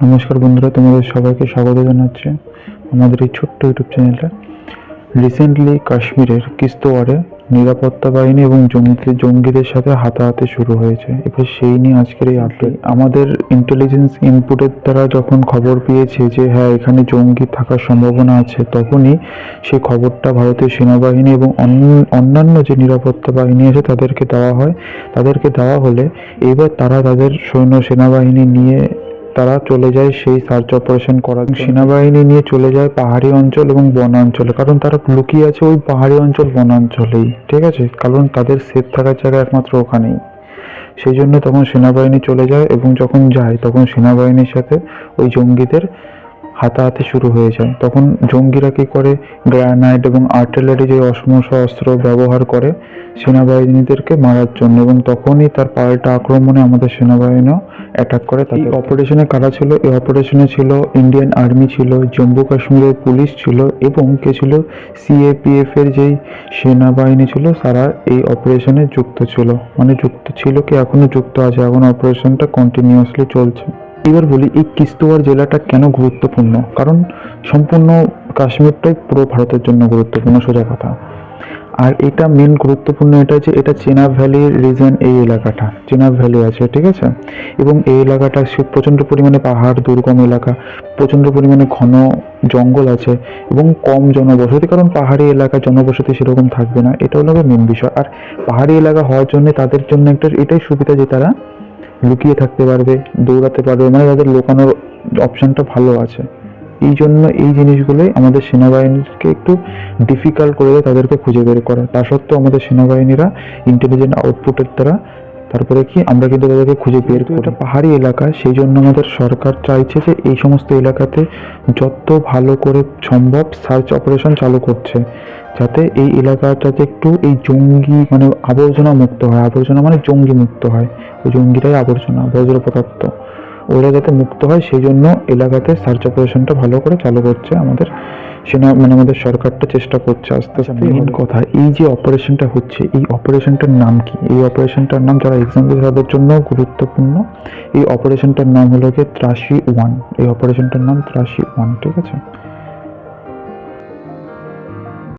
নমস্কার বন্ধুরা, তোমাদের সবাইকে স্বাগত জানাচ্ছি আমাদের এই ছোট্ট ইউটিউব চ্যানেলে। রিসেন্টলি কাশ্মীরের কিস্তোয়াড়ে নিরাপত্তা বাহিনী এবং জঙ্গিদের সাথে হাতাহাতি শুরু হয়েছে। এবার সেই নিয়ে আজকের এই আপডেট। আমাদের ইন্টেলিজেন্স ইনপুটের দ্বারা যখন খবর পেয়েছে যে হ্যাঁ এখানে জঙ্গি থাকার সম্ভাবনা আছে, তখনই সেই খবরটা ভারতীয় সেনাবাহিনী এবং অন্যান্য যে নিরাপত্তা বাহিনী আছে তাদেরকে দেওয়া হয়। তাদেরকে দেওয়া হলে এবার তারা তাদের সেনাবাহিনী নিয়ে তারা চলে যায় সেই সার্চ অপারেশন করার জন্য। সেনাবাহিনী নিয়ে চলে যায় পাহাড়ি অঞ্চল এবং বনাঞ্চলে, কারণ তারা লুকিয়ে আছে ওই পাহাড়ি অঞ্চল বনাঞ্চলেই, ঠিক আছে, কারণ তাদের সেফ থাকার জায়গা একমাত্র ওখানেই। সেই জন্য তখন সেনাবাহিনী চলে যায় এবং যখন যায় তখন সেনাবাহিনীর সাথে ওই জঙ্গিদের হাতাহাতি শুরু হয়ে যায়। তখন জঙ্গিরা কী করে, গ্রানাইট এবং আর্টিলারি যে অসমস্য অস্ত্র ব্যবহার করে সেনাবাহিনীদেরকে মারার জন্য, এবং তখনই তার পাল্টা আক্রমণে আমাদের সেনাবাহিনীও অ্যাটাক করে। এই অপারেশনে কারা ছিল? এই অপারেশনে ছিল ইন্ডিয়ান আর্মি, ছিল জম্মু কাশ্মীরের পুলিশ ছিল, এবং কে ছিল, সিএপিএফ এর যেই সেনাবাহিনী ছিল তারা এই অপারেশনে যুক্ত ছিল। মানে যুক্ত ছিল কি এখনো যুক্ত আছে, এখন অপারেশনটা কন্টিনিউয়াসলি চলছে। এবার বলি এই কিস্তোয়াড় জেলাটা কেন গুরুত্বপূর্ণ, কারণ সম্পূর্ণ কাশ্মীরটাই পুরো ভারতের জন্য গুরুত্বপূর্ণ, সোজা কথা। আর এটা মেন গুরুত্বপূর্ণ এটা যে এটা চেনাব ভ্যালির রিজন, এই এলাকাটা চেনাব ভ্যালি আছে, ঠিক আছে, এবং এই এলাকাটা প্রচণ্ড পরিমাণে পাহাড়, দুর্গম এলাকা, প্রচণ্ড পরিমাণে ঘন জঙ্গল আছে এবং কম জনবসতি, কারণ পাহাড়ি এলাকা জনবসতি সেরকম থাকবে না, এটা হলো মেন বিষয়। আর পাহাড়ি এলাকা হওয়ার জন্য তাদের জন্য একটা এটাই সুবিধা যে তারা লুকিয়ে থাকতে পারবে, দৌড়াতে পারবে, মানে তাদের লুকানোর অপশানটা ভালো আছে। এই জন্য এই জিনিসগুলোই আমাদের সেনাবাহিনীকে একটু ডিফিকাল্ট করে দেয় তাদেরকে খুঁজে বের করা। তা সত্ত্বেও আমাদের সেনাবাহিনীরা ইন্টেলিজেন্ট আউটপুটের দ্বারা তারপরে কি আমরা কিন্তু তাদেরকে খুঁজে বের করি। এটা পাহাড়ি এলাকা, সেই জন্য আমাদের সরকার চাইছে যে এই সমস্ত এলাকাতে যত ভালো করে সম্ভব সার্চ অপারেশন চালু করছে, যাতে এই এলাকাটাতে একটু এই জঙ্গি মানে আবর্জনা মুক্ত হয়। আবর্জনা মানে জঙ্গি মুক্ত হয়, ওই জঙ্গিটাই আবর্জনা, বজ্র পদার্থ, ওরা যাতে মুক্ত হয় সেই জন্য এলাকাতে সার্চ অপারেশনটা ভালো করে চালু করছে আমাদের আমাদের সরকারটা চেষ্টা করছে আস্তে আস্তে। মেইন কথা, এই যে অপারেশনটা হচ্ছে এই অপারেশনটার নাম কি? এই অপারেশনটার নাম, যারা এক্সাম দিচ্ছে তাদের জন্য গুরুত্বপূর্ণ, এই অপারেশনটার নাম হলো গিয়ে ত্রাসি-1। এই অপারেশনটার নাম ত্রাসি-1, ঠিক আছে।